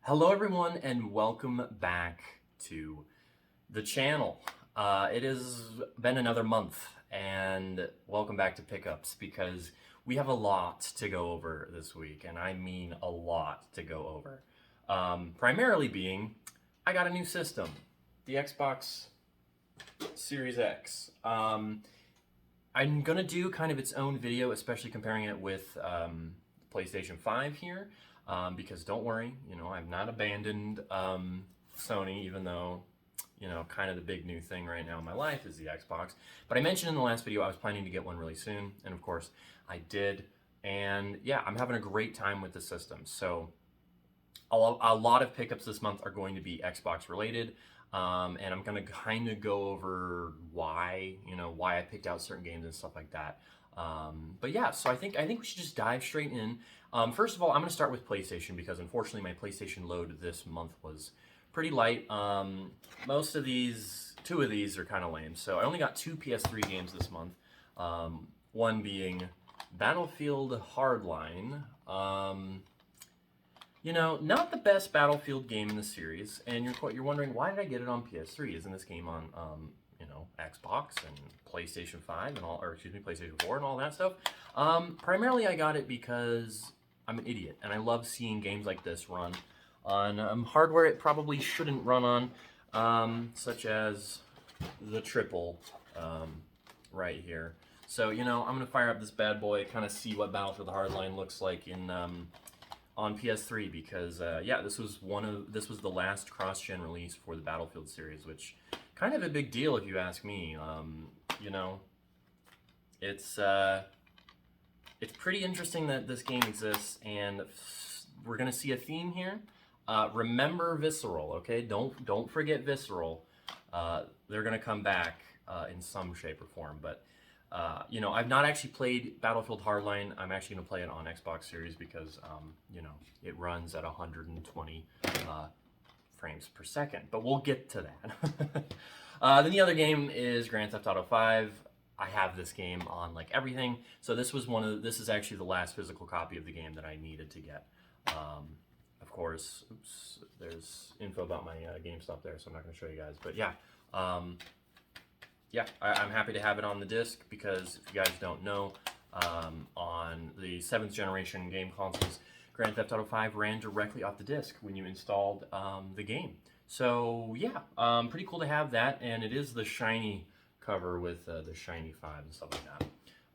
Hello everyone and welcome back to the channel. It has been another month and welcome back to PickUpz because we have a lot to go over this week, and I mean a lot to go over. Primarily being, I got a new system, the Xbox Series X. I'm gonna do kind of its own video, especially comparing it with PlayStation 5 here. Because don't worry, I've not abandoned Sony, even though, kind of the big new thing right now in my life is the Xbox. But I mentioned in the last video I was planning to get one really soon, and of course I did. And yeah, I'm having a great time with the system. So a lot of pickups this month are going to be Xbox related. And I'm gonna kind of go over why I picked out certain games and stuff like that. But yeah, so I think we should just dive straight in. First of all, I'm gonna start with PlayStation because unfortunately my PlayStation load this month was pretty light. Two of these are kind of lame. So I only got 2 PS3 games this month. One being Battlefield Hardline. Not the best Battlefield game in the series, and you're wondering, why did I get it on PS3? Isn't this game on Xbox and PlayStation 5 and PlayStation 4 and all that stuff? Primarily I got it because I'm an idiot and I love seeing games like this run on hardware it probably shouldn't run on, such as the triple right here. So I'm gonna fire up this bad boy, kind of see what Battlefield Hardline looks like in on PS3 because yeah, this was the last cross-gen release for the Battlefield series, which kind of a big deal if you ask me. It's pretty interesting that this game exists, and we're gonna see a theme here. Remember Visceral, okay? Don't forget Visceral. They're gonna come back in some shape or form, but I've not actually played Battlefield Hardline. I'm actually going to play it on Xbox Series because, it runs at 120 frames per second. But we'll get to that. Then the other game is Grand Theft Auto 5. I have this game on like everything. So this is actually the last physical copy of the game that I needed to get. Of course, oops, there's info about my GameStop there, so I'm not going to show you guys. But yeah. Yeah, I'm happy to have it on the disc because if you guys don't know, on the 7th generation game consoles, Grand Theft Auto 5 ran directly off the disc when you installed the game. So yeah, pretty cool to have that, and it is the shiny cover with the shiny 5 and stuff like that.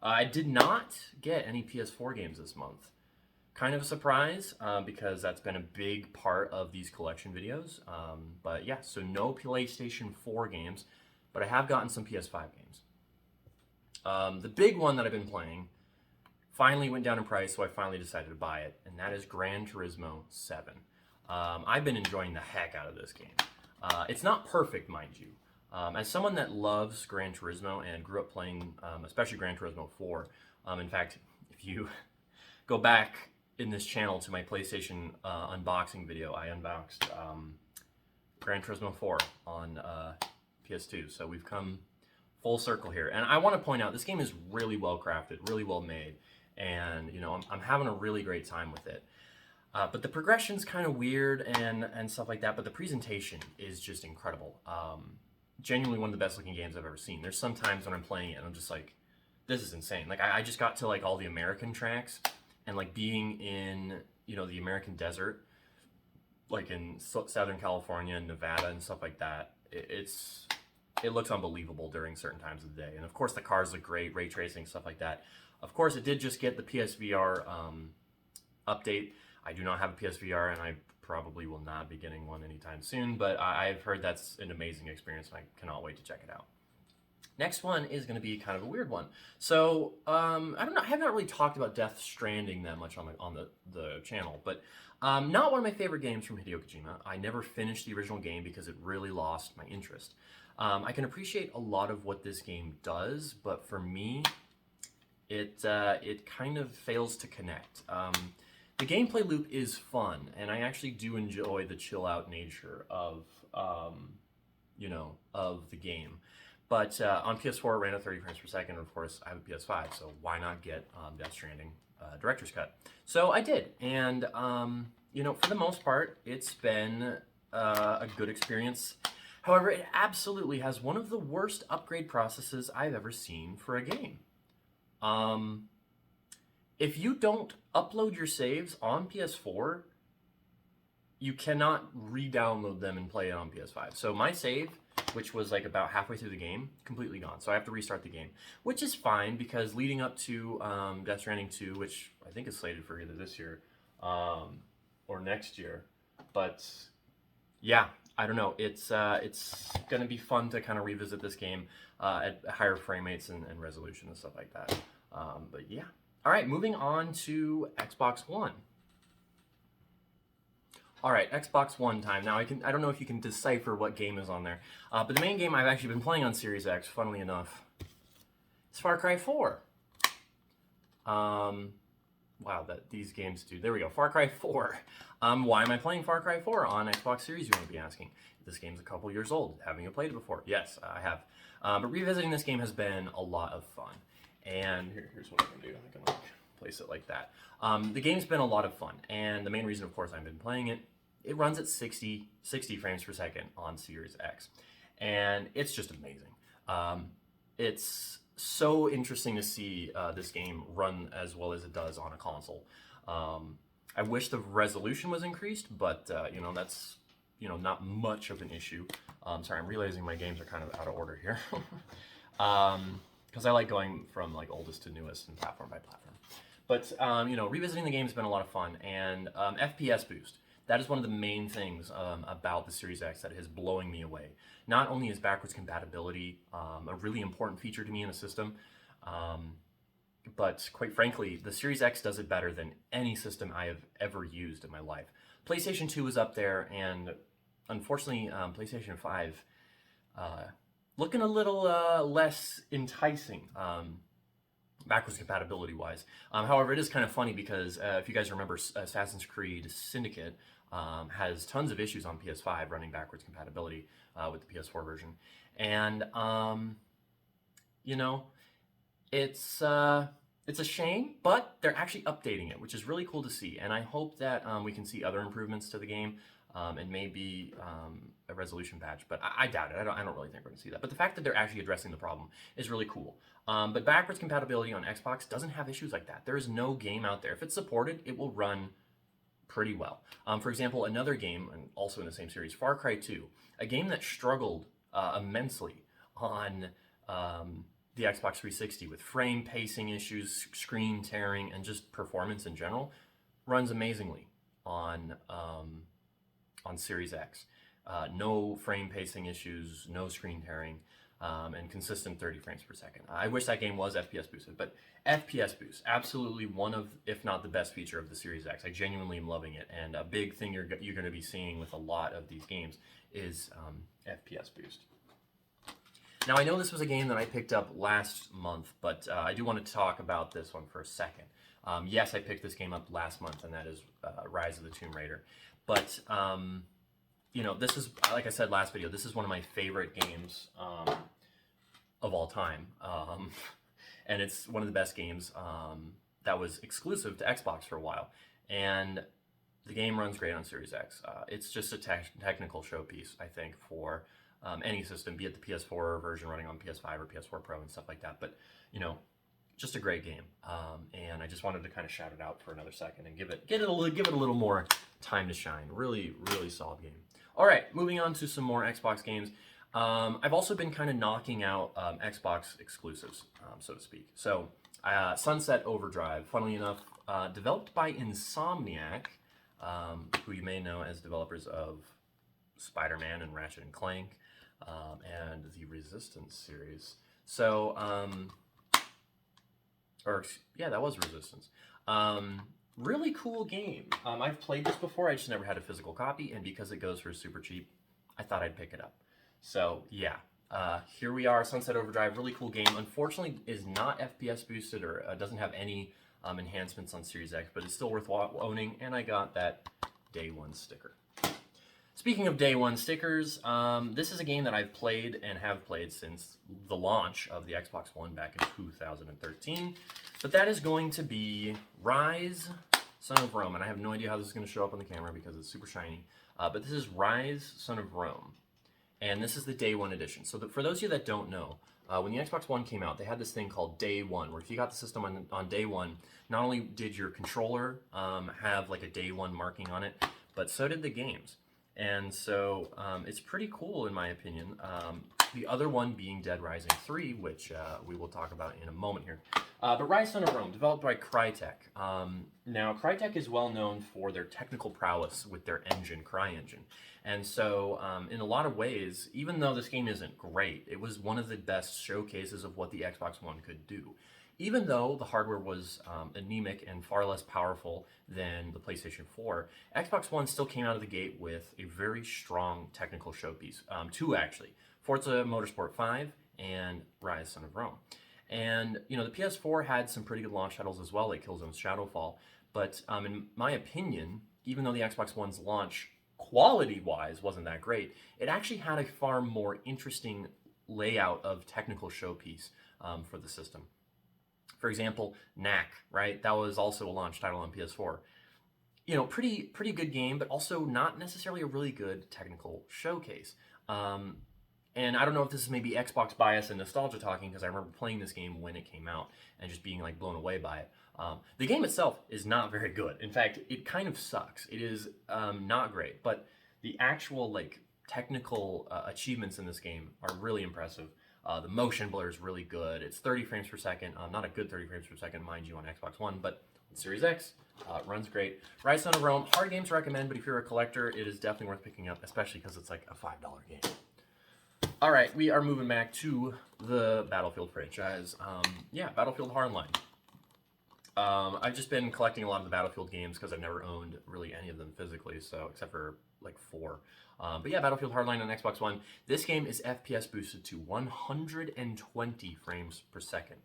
I did not get any PS4 games this month. Kind of a surprise because that's been a big part of these collection videos. But yeah, so no PlayStation 4 games. But I have gotten some PS5 games. The big one that I've been playing finally went down in price, so I finally decided to buy it, and that is Gran Turismo 7. I've been enjoying the heck out of this game. It's not perfect, mind you. As someone that loves Gran Turismo and grew up playing, especially Gran Turismo 4, in fact, if you go back in this channel to my PlayStation unboxing video, I unboxed Gran Turismo 4 on PS2, so we've come full circle here. And I want to point out, this game is really well crafted, really well made, and I'm having a really great time with it. But the progression's kind of weird and stuff like that, but the presentation is just incredible. Genuinely one of the best looking games I've ever seen. There's some times when I'm playing it and I'm just like, this is insane. Like I just got to like all the American tracks, and like being in the American desert, like in Southern California and Nevada and stuff like that. It looks unbelievable during certain times of the day. And of course the cars look great, ray tracing, stuff like that. Of course it did just get the PSVR update. I do not have a PSVR, and I probably will not be getting one anytime soon, but I've heard that's an amazing experience and I cannot wait to check it out. Next one is going to be kind of a weird one. So, I don't know, I have not really talked about Death Stranding that much on the channel, but not one of my favorite games from Hideo Kojima. I never finished the original game because it really lost my interest. I can appreciate a lot of what this game does, but for me, it kind of fails to connect. The gameplay loop is fun, and I actually do enjoy the chill-out nature of the game. But on PS4, it ran at 30 frames per second. Of course, I have a PS5, so why not get Death Stranding Director's Cut? So I did, and you know, for the most part, it's been a good experience. However, it absolutely has one of the worst upgrade processes I've ever seen for a game. If you don't upload your saves on PS4, you cannot re-download them and play it on PS5. So my save, which was like about halfway through the game, completely gone. So I have to restart the game, which is fine because leading up to Death Stranding 2, which I think is slated for either this year or next year, but yeah, I don't know. It's gonna be fun to kind of revisit this game at higher frame rates and resolution and stuff like that. But yeah. All right, moving on to Xbox One. All right, Xbox One time. Now I don't know if you can decipher what game is on there, but the main game I've actually been playing on Series X, funnily enough, is Far Cry 4. Wow, that these games do. There we go, Far Cry 4. Why am I playing Far Cry 4 on Xbox Series, you want to be asking? This game's a couple years old. Haven't you played it before? Yes, I have. But revisiting this game has been a lot of fun. And here's what I can do. I can like place it like that. The game's been a lot of fun, and the main reason, of course, I've been playing it, it runs at 60 frames per second on Series X, and it's just amazing. It's so interesting to see this game run as well as it does on a console. I wish the resolution was increased, but you know, that's, you know, not much of an issue. Sorry, I'm realizing my games are kind of out of order here. Because I like going from like oldest to newest and platform by platform. But you know, revisiting the game has been a lot of fun, and FPS boost. That is one of the main things about the Series X that is blowing me away. Not only is backwards compatibility a really important feature to me in a system, but quite frankly, the Series X does it better than any system I have ever used in my life. PlayStation 2 is up there, and unfortunately, PlayStation 5 looking a little less enticing backwards compatibility wise. However, it is kind of funny because if you guys remember, Assassin's Creed Syndicate has tons of issues on PS5 running backwards compatibility with the PS4 version, and you know, it's a shame, but they're actually updating it, which is really cool to see, and I hope that we can see other improvements to the game. And maybe a resolution patch, but I doubt it. I don't really think we're going to see that. But the fact that they're actually addressing the problem is really cool. But backwards compatibility on Xbox doesn't have issues like that. There is no game out there. If it's supported, it will run pretty well. For example, another game, and also in the same series, Far Cry 2, a game that struggled immensely on the Xbox 360 with frame pacing issues, screen tearing, and just performance in general, runs amazingly on Series X. No frame pacing issues, no screen tearing, and consistent 30 frames per second. I wish that game was FPS boosted, but FPS boost, absolutely one of, if not the best feature of the Series X. I genuinely am loving it, and a big thing you're going to be seeing with a lot of these games is FPS boost. Now, I know this was a game that I picked up last month, but I do want to talk about this one for a second. Yes, I picked this game up last month, and that is Rise of the Tomb Raider. But, you know, this is, like I said last video, this is one of my favorite games of all time. And it's one of the best games that was exclusive to Xbox for a while. And the game runs great on Series X. It's just a technical showpiece, I think, for any system, be it the PS4 version running on PS5 or PS4 Pro and stuff like that. But, you know, just a great game, and I just wanted to kind of shout it out for another second and give it a little more time to shine. Really, really solid game. All right, moving on to some more Xbox games. I've also been kind of knocking out Xbox exclusives, so to speak. So, Sunset Overdrive, funnily enough, developed by Insomniac, who you may know as developers of Spider-Man and Ratchet and Clank, and the Resistance series. So, yeah, that was Resistance. Really cool game. I've played this before, I just never had a physical copy, and because it goes for super cheap, I thought I'd pick it up. So, yeah, here we are, Sunset Overdrive, really cool game. Unfortunately, is not FPS boosted or doesn't have any enhancements on Series X, but it's still worth owning, and I got that Day 1 sticker. Speaking of Day 1 stickers, this is a game that I've played and have played since the launch of the Xbox One back in 2013. But that is going to be Rise Son of Rome, and I have no idea how this is going to show up on the camera because it's super shiny. But this is Rise, Son of Rome, and this is the Day 1 edition. So for those of you that don't know, when the Xbox One came out, they had this thing called Day 1, where if you got the system on Day 1, not only did your controller have like a Day 1 marking on it, but so did the games. And so it's pretty cool in my opinion. The other one being Dead Rising 3, which we will talk about in a moment here. But Rise, Son of Rome, developed by Crytek. Now, Crytek is well known for their technical prowess with their engine, CryEngine. And so, in a lot of ways, even though this game isn't great, it was one of the best showcases of what the Xbox One could do. Even though the hardware was anemic and far less powerful than the PlayStation 4, Xbox One still came out of the gate with a very strong technical showpiece. Two, actually. Forza Motorsport 5 and Rise, Son of Rome. And, you know, the PS4 had some pretty good launch titles as well, like Killzone's Shadowfall. But in my opinion, even though the Xbox One's launch quality-wise wasn't that great, it actually had a far more interesting layout of technical showpiece for the system. For example, Knack, right? That was also a launch title on PS4. You know, pretty good game, but also not necessarily a really good technical showcase. And I don't know if this is maybe Xbox bias and nostalgia talking, because I remember playing this game when it came out and just being like blown away by it. The game itself is not very good. In fact, it kind of sucks. It is not great, but the actual like technical achievements in this game are really impressive. The motion blur is really good. It's 30 frames per second. Not a good 30 frames per second, mind you, on Xbox One, but on Series X, runs great. Rise, Son of Rome, hard game to recommend, but if you're a collector, it is definitely worth picking up, especially because it's like a $5 game. All right, we are moving back to the Battlefield franchise. Yeah, Battlefield Hardline. I've just been collecting a lot of the Battlefield games because I've never owned really any of them physically, so except for like 4. But yeah, Battlefield Hardline on Xbox One. This game is FPS boosted to 120 frames per second.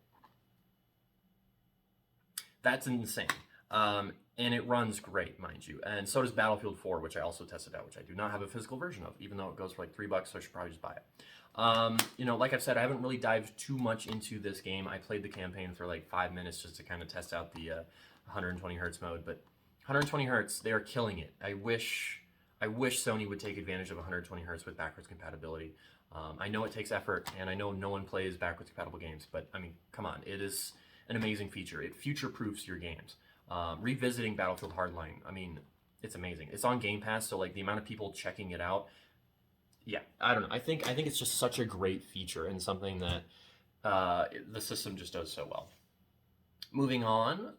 That's insane. And it runs great, mind you. And so does Battlefield 4, which I also tested out, which I do not have a physical version of, even though it goes for like $3, so I should probably just buy it. You know, like I've said, I haven't really dived too much into this game. I played the campaign for like 5 minutes just to kind of test out the 120 hertz mode, but 120 hertz, they are killing it. I wish Sony would take advantage of 120 hertz with backwards compatibility. I know it takes effort, and I know no one plays backwards compatible games, but I mean, come on, it is an amazing feature. It future-proofs your games. Revisiting Battlefield Hardline, I mean, it's amazing. It's on Game Pass, so like the amount of people checking it out, yeah, I don't know. I think it's just such a great feature and something that the system just does so well. Moving on,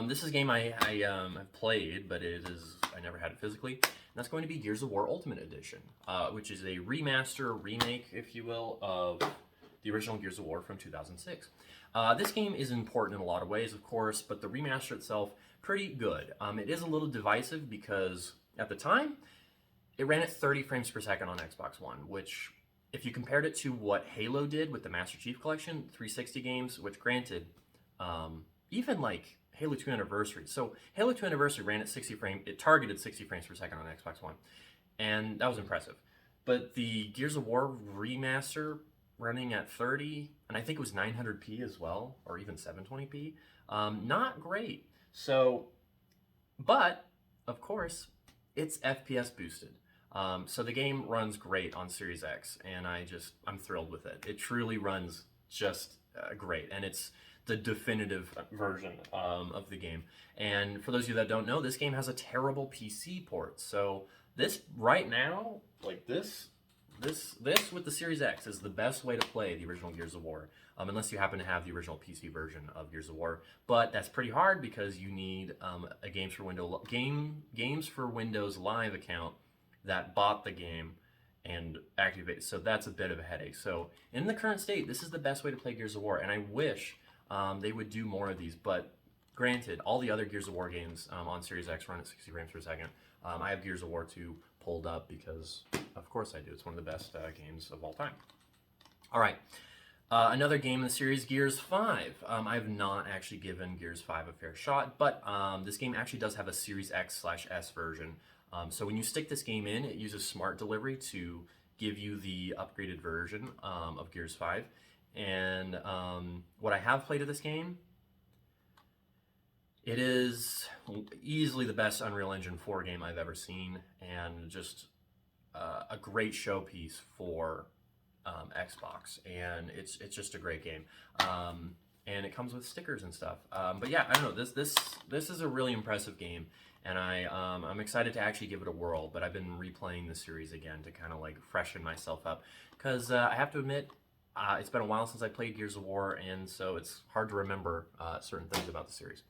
this is a game I've played, but I never had it physically. And that's going to be Gears of War Ultimate Edition, which is a remaster, remake, if you will, of the original Gears of War from 2006. This game is important in a lot of ways, of course, but the remaster itself, pretty good. It is a little divisive because at the time, it ran at 30 frames per second on Xbox One, which, if you compared it to what Halo did with the Master Chief Collection, 360 games, which granted, even like Halo 2 Anniversary. So Halo 2 Anniversary ran at 60 frames, it targeted 60 frames per second on Xbox One, and that was impressive. But the Gears of War remaster running at 30, and I think it was 900p as well, or even 720p, not great. So, but, of course, it's FPS boosted. So the game runs great on Series X, and I'm thrilled with it. It truly runs just great, and it's the definitive version of the game. And for those of you that don't know, this game has a terrible PC port. So this, right now, like this with the Series X is the best way to play the original Gears of War, unless you happen to have the original PC version of Gears of War. But that's pretty hard because you need a Games for Windows Live account that bought the game and activated. So that's a bit of a headache. So in the current state, this is the best way to play Gears of War, and I wish they would do more of these. But granted, all the other Gears of War games on Series X run at 60 frames per second. I have Gears of War 2 pulled up because, of course I do. It's one of the best games of all time. All right. Another game in the series, Gears 5. I have not actually given Gears 5 a fair shot, but this game actually does have a Series X/S version. So when you stick this game in, it uses smart delivery to give you the upgraded version of Gears 5. And what I have played of this game, It is easily the best Unreal Engine 4 game I've ever seen, and just a great showpiece for Xbox, and it's just a great game. And it comes with stickers and stuff. But yeah, I don't know. This is a really impressive game, and I'm excited to actually give it a whirl. But I've been replaying the series again to kind of like freshen myself up, because I have to admit, it's been a while since I played Gears of War, and so it's hard to remember certain things about the series.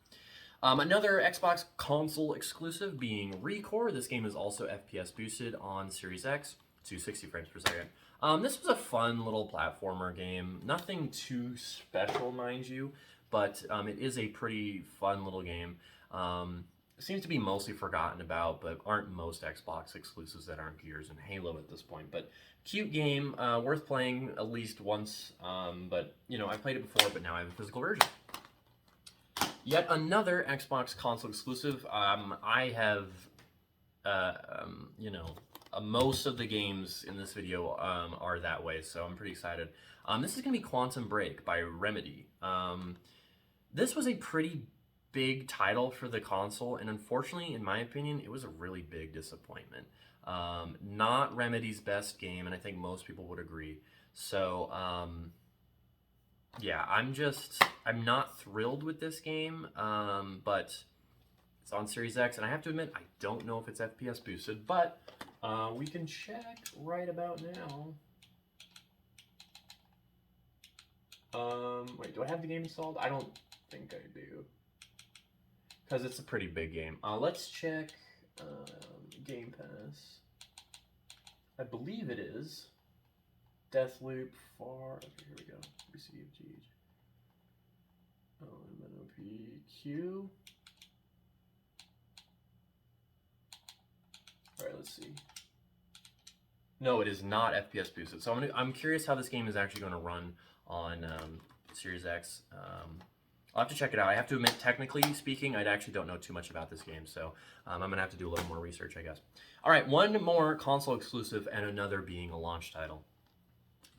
Another Xbox console exclusive being Recore. This game is also FPS boosted on Series X to 60 frames per second. This was a fun little platformer game. Nothing too special, mind you, but it is a pretty fun little game. Seems to be mostly forgotten about, but aren't most Xbox exclusives that aren't Gears and Halo at this point. But cute game, worth playing at least once. But you know, I played it before, but now I have a physical version. Yet another Xbox console exclusive. I have, you know, most of the games in this video are that way, so I'm pretty excited. This is going to be Quantum Break by Remedy. This was a pretty big title for the console, and unfortunately, in my opinion, it was a really big disappointment. Not Remedy's best game, and I think most people would agree. So, yeah, I'm not thrilled with this game, but it's on Series X, and I have to admit, I don't know if it's FPS boosted, but we can check right about now. Wait, do I have the game installed? I don't think I do, because it's a pretty big game. Let's check Game Pass. I believe it is. Deathloop far. Okay, here we go. Receive GH. MNOPQ. All right, let's see. No, it is not FPS boosted. So I'm curious how this game is actually going to run on Series X. I'll have to check it out. I have to admit, technically speaking, I actually don't know too much about this game, so I'm going to have to do a little more research, I guess. All right, one more console exclusive, and another being a launch title.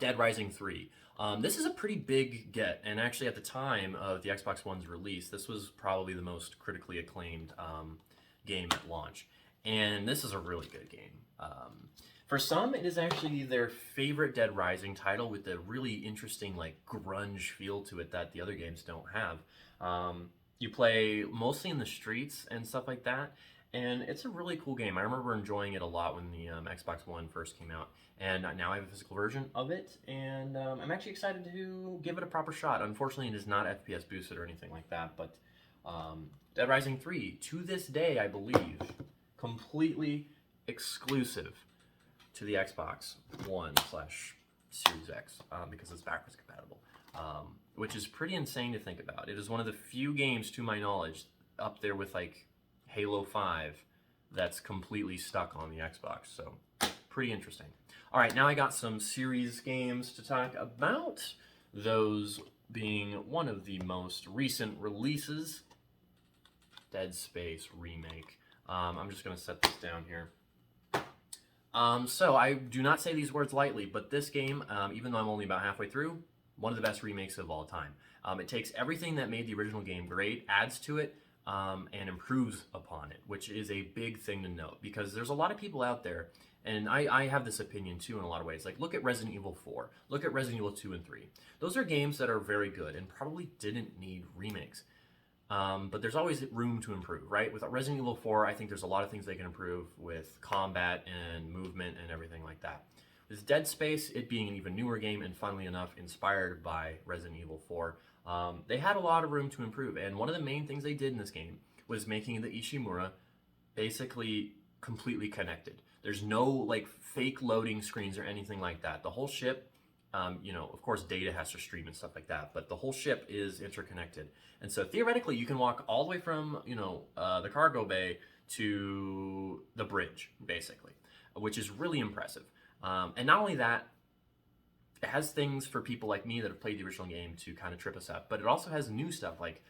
Dead Rising 3. This is a pretty big get, and actually at the time of the Xbox One's release, this was probably the most critically acclaimed game at launch. And this is a really good game. For some, it is actually their favorite Dead Rising title, with a really interesting like grunge feel to it that the other games don't have. You play mostly in the streets and stuff like that, and it's a really cool game. I remember enjoying it a lot when the Xbox One first came out, and now I have a physical version of it, and I'm actually excited to give it a proper shot. Unfortunately, it is not FPS boosted or anything like that, but Dead Rising 3, to this day, I believe, completely exclusive to the Xbox One/Series X, because it's backwards compatible, which is pretty insane to think about. It is one of the few games, to my knowledge, up there with like Halo 5, that's completely stuck on the Xbox, so pretty interesting. All right, now I got some series games to talk about, those being one of the most recent releases, Dead Space Remake. I'm just going to set this down here. So I do not say these words lightly, but this game, even though I'm only about halfway through, one of the best remakes of all time. It takes everything that made the original game great, adds to it, and improves upon it, which is a big thing to note, because there's a lot of people out there, and I have this opinion too in a lot of ways. Like, look at Resident Evil 4, look at Resident Evil 2 and 3. Those are games that are very good and probably didn't need remakes. But there's always room to improve, right? With Resident Evil 4, I think there's a lot of things they can improve with combat and movement and everything like that. With Dead Space, it being an even newer game and funnily enough inspired by Resident Evil 4, they had a lot of room to improve. And one of the main things they did in this game was making the Ishimura basically completely connected. There's no like fake loading screens or anything like that. The whole ship, you know, of course data has to stream and stuff like that, but the whole ship is interconnected. And so theoretically you can walk all the way from, you know, the cargo bay to the bridge, basically, which is really impressive. And not only that, it has things for people like me that have played the original game to kind of trip us up, but it also has new stuff like,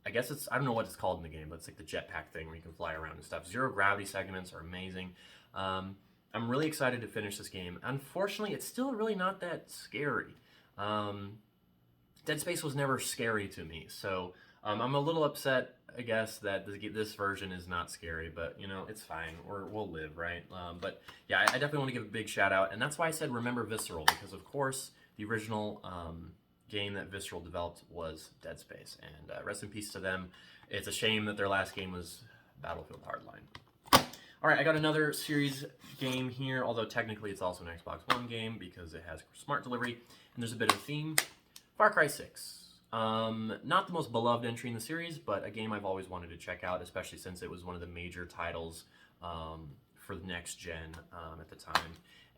I guess it's, I don't know what it's called in the game, but it's like the jetpack thing where you can fly around and stuff. Zero gravity segments are amazing. I'm really excited to finish this game. Unfortunately, it's still really not that scary. Dead Space was never scary to me, so I'm a little upset, I guess, that this version is not scary, but you know, it's fine. We'll live, right? But yeah, I definitely want to give a big shout out, and that's why I said remember Visceral, because of course the original game that Visceral developed was Dead Space, and rest in peace to them. It's a shame that their last game was Battlefield Hardline. All right, I got another series game here, although technically it's also an Xbox One game because it has smart delivery, and there's a bit of a theme. Far Cry 6. Not the most beloved entry in the series, but a game I've always wanted to check out, especially since it was one of the major titles for the next gen at the time.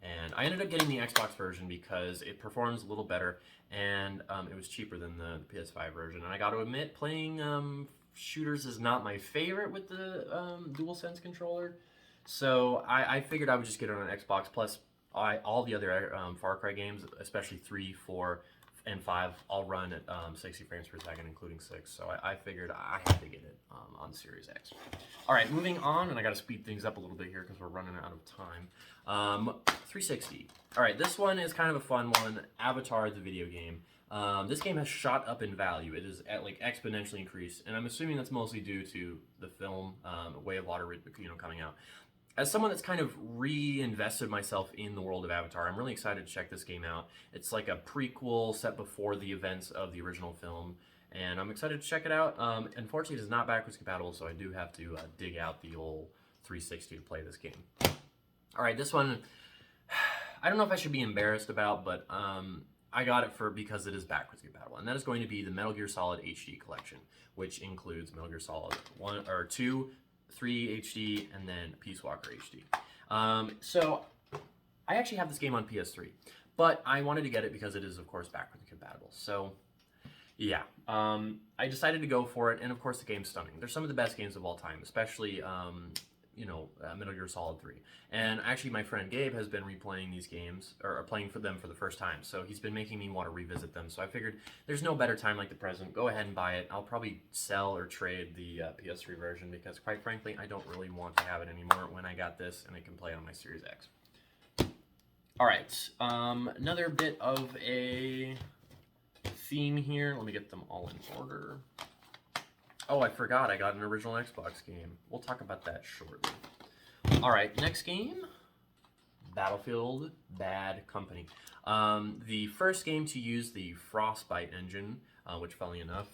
And I ended up getting the Xbox version because it performs a little better, and it was cheaper than the PS5 version. And I got to admit, playing shooters is not my favorite with the DualSense controller. So I figured I would just get it on an Xbox. Plus, all the other Far Cry games, especially 3, 4, and 5, all run at 60 frames per second, including 6. So I figured I had to get it on Series X. All right, moving on, and I got to speed things up a little bit here because we're running out of time. 360. All right, this one is kind of a fun one. Avatar, the video game. This game has shot up in value. It is at like exponentially increased, and I'm assuming that's mostly due to the film Way of Water, coming out. As someone that's kind of reinvested myself in the world of Avatar, I'm really excited to check this game out. It's like a prequel set before the events of the original film, and I'm excited to check it out. Unfortunately, it is not backwards compatible, so I do have to dig out the old 360 to play this game. All right, this one, I don't know if I should be embarrassed about, but I got it because it is backwards compatible, and that is going to be the Metal Gear Solid HD collection, which includes Metal Gear Solid 1 or 2, 3 HD, and then Peace Walker HD. So I actually have this game on PS3, but I wanted to get it because it is, of course, backwards compatible. So yeah, I decided to go for it, and of course the game's stunning. They're some of the best games of all time, especially Metal Gear Solid 3. And actually my friend Gabe has been replaying these games, or playing for them for the first time, so he's been making me want to revisit them. So I figured there's no better time like the present. Go ahead and buy it. I'll probably sell or trade the PS3 version because, quite frankly, I don't really want to have it anymore when I got this and I can play it on my Series X. All right, another bit of a theme here. Let me get them all in order. Oh, I forgot I got an original Xbox game. We'll talk about that shortly. All right, next game, Battlefield Bad Company. The first game to use the Frostbite engine, which, funnily enough,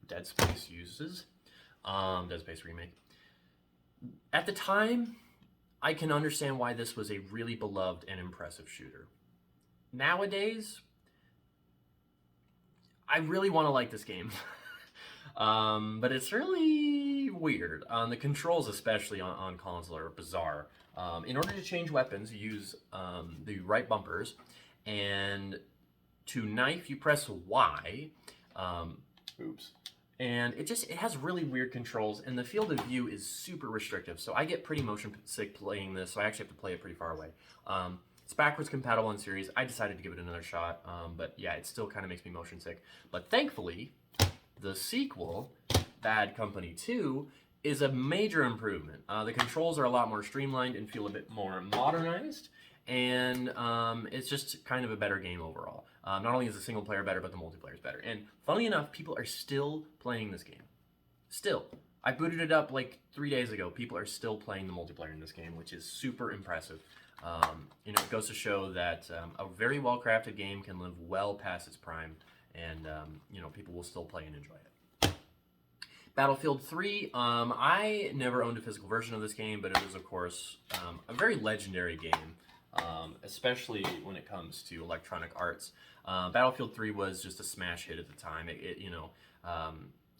Dead Space uses. Dead Space Remake. At the time, I can understand why this was a really beloved and impressive shooter. Nowadays, I really want to like this game. But it's really weird. The controls, especially on console, are bizarre. In order to change weapons, you use the right bumpers, and to knife, you press Y. Oops. And it has really weird controls, and the field of view is super restrictive. So I get pretty motion sick playing this, so I actually have to play it pretty far away. It's backwards compatible in series. I decided to give it another shot, but yeah, it still kind of makes me motion sick. But thankfully, the sequel, Bad Company 2, is a major improvement. The controls are a lot more streamlined and feel a bit more modernized, and it's just kind of a better game overall. Not only is the single player better, but the multiplayer is better. And funnily enough, people are still playing this game. Still. I booted it up like 3 days ago. People are still playing the multiplayer in this game, which is super impressive. It goes to show that a very well-crafted game can live well past its prime, and people will still play and enjoy it. Battlefield 3, I never owned a physical version of this game, but it was, of course, a very legendary game, especially when it comes to Electronic Arts. Battlefield 3 was just a smash hit at the time.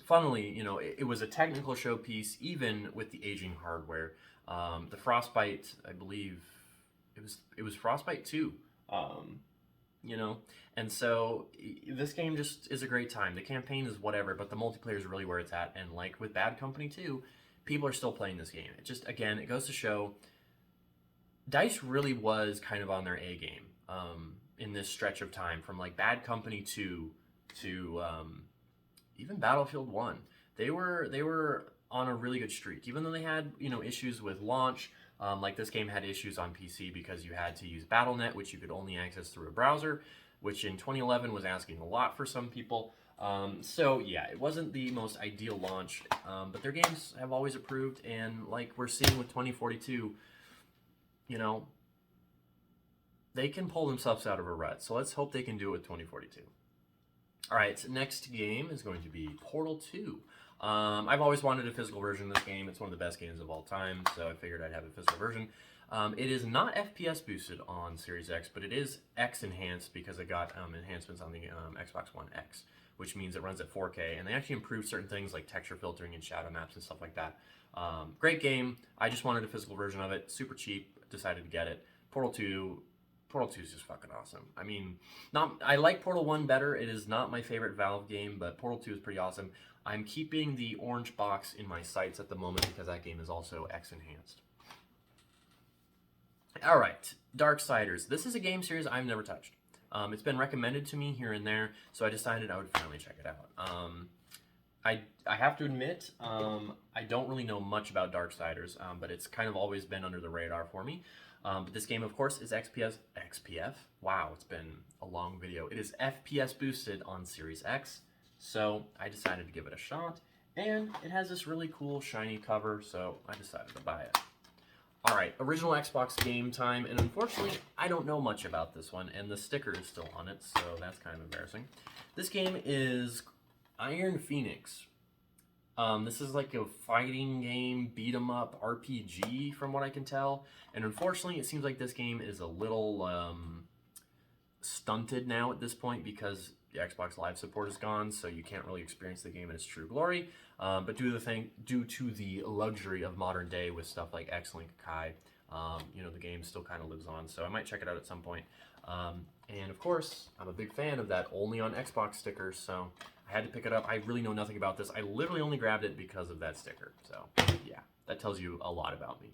Funnily, it was a technical showpiece, even with the aging hardware. The Frostbite, I believe, it was Frostbite 2. And so this game just is a great time. The campaign is whatever, but the multiplayer is really where it's at. And like with Bad Company 2, people are still playing this game. It just, again, it goes to show DICE really was kind of on their A game in this stretch of time, from like Bad Company 2 to even Battlefield 1. They were on a really good streak, even though they had issues with launch. Like this game had issues on PC because you had to use Battle.net, which you could only access through a browser, which in 2011 was asking a lot for some people. So yeah, it wasn't the most ideal launch, but their games have always improved, and like we're seeing with 2042, you know, they can pull themselves out of a rut. So let's hope they can do it with 2042. All right, so next game is going to be Portal 2. I've always wanted a physical version of this game. It's one of the best games of all time, so I figured I'd have a physical version. It is not FPS boosted on Series X, but it is X enhanced because it got enhancements on the Xbox One X, which means it runs at 4K, and they actually improved certain things like texture filtering and shadow maps and stuff like that. Great game. I just wanted a physical version of it. Super cheap. Decided to get it. Portal 2 is just fucking awesome. I mean, I like Portal 1 better. It is not my favorite Valve game, but Portal 2 is pretty awesome. I'm keeping the orange box in my sights at the moment because that game is also X enhanced. All right, Darksiders. This is a game series I've never touched. It's been recommended to me here and there, so I decided I would finally check it out. I have to admit, I don't really know much about Darksiders, but it's kind of always been under the radar for me. But this game, of course, is XPF. Wow, it's been a long video. It is FPS boosted on Series X, so I decided to give it a shot. And it has this really cool shiny cover, so I decided to buy it. All right, original Xbox game time, and unfortunately, I don't know much about this one, and the sticker is still on it, so that's kind of embarrassing. This game is Iron Phoenix. This is like a fighting game, beat 'em up RPG from what I can tell. And unfortunately, it seems like this game is a little stunted now at this point because the Xbox Live support is gone, so you can't really experience the game in its true glory. But due to the luxury of modern day with stuff like X-Link Kai, you know, the game still kind of lives on. So I might check it out at some point. And of course, I'm a big fan of that only on Xbox sticker, so I had to pick it up. I really know nothing about this. I literally only grabbed it because of that sticker. So yeah, that tells you a lot about me.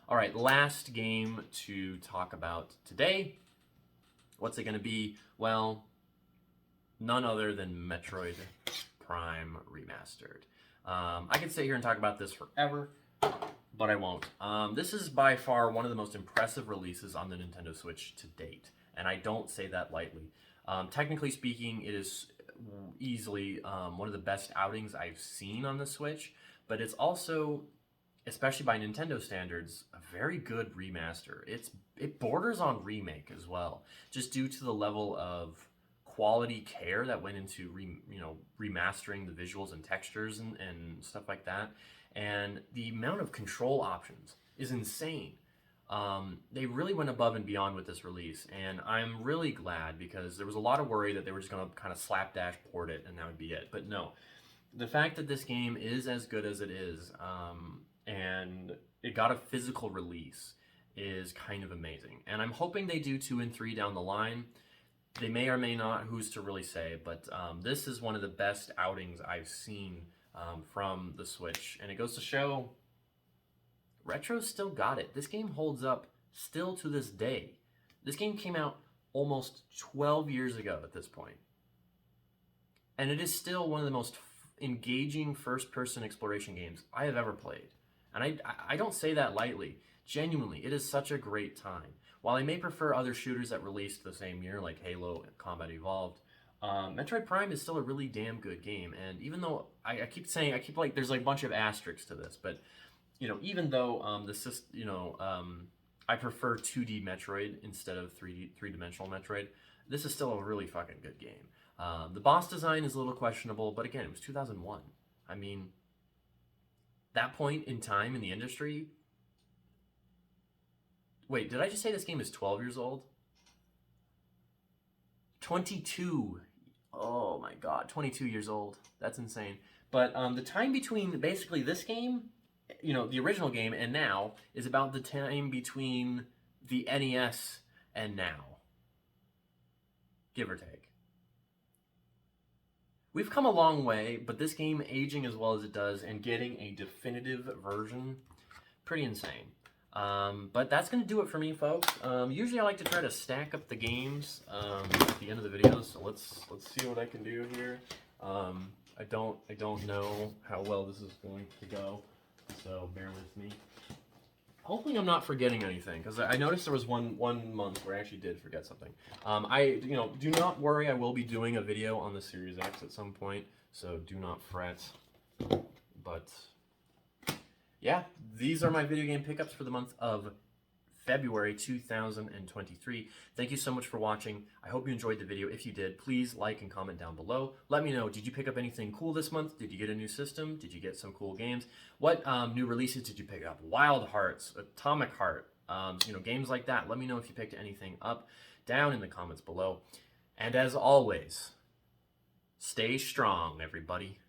All right, last game to talk about today. What's it going to be? Well, none other than Metroid Prime Remastered. I could sit here and talk about this forever, but I won't. This is by far one of the most impressive releases on the Nintendo Switch to date, and I don't say that lightly. Technically speaking, it is easily one of the best outings I've seen on the Switch, but it's also, especially by Nintendo standards, a very good remaster. It borders on remake as well, just due to the level of quality care that went into remastering the visuals and textures and stuff like that, and the amount of control options is insane. They really went above and beyond with this release, and I'm really glad because there was a lot of worry that they were just going to kind of slapdash port it and that would be it. But no, the fact that this game is as good as it is, and it got a physical release, is kind of amazing. And I'm hoping they do 2 and 3 down the line. They may or may not, who's to really say, but this is one of the best outings I've seen from the Switch, and it goes to show Retro's still got it. This game holds up still to this day. This game came out almost 12 years ago at this point. And it is still one of the most engaging first-person exploration games I have ever played. And I don't say that lightly. Genuinely, it is such a great time. While I may prefer other shooters that released the same year, like Halo and Combat Evolved, Metroid Prime is still a really damn good game. And even though I keep saying, there's like a bunch of asterisks to this, but you know, even though I prefer 2D Metroid instead of three-dimensional Metroid, this is still a really fucking good game. The boss design is a little questionable, but again, it was 2001. I mean, that point in time in the industry. Wait, did I just say this game is 12 years old? 22. Oh my god, 22 years old. That's insane. But the time between basically this game, you know, the original game, and now is about the time between the NES and now. Give or take. We've come a long way, but this game aging as well as it does and getting a definitive version, pretty insane. But that's going to do it for me, folks. Usually I like to try to stack up the games at the end of the videos, so let's see what I can do here. I don't know how well this is going to go, so bear with me. hopefully I'm not forgetting anything, because I noticed there was one month where I actually did forget something. Do not worry, I will be doing a video on the Series X at some point, so do not fret. But yeah, these are my video game pickups for the month of February 2023. Thank you so much for watching. I hope you enjoyed the video. If you did, please like and comment down below. Let me know, did you pick up anything cool this month? Did you get a new system? Did you get some cool games? What new releases did you pick up? Wild Hearts, Atomic Heart, games like that. Let me know if you picked anything up down in the comments below. And as always, stay strong, everybody.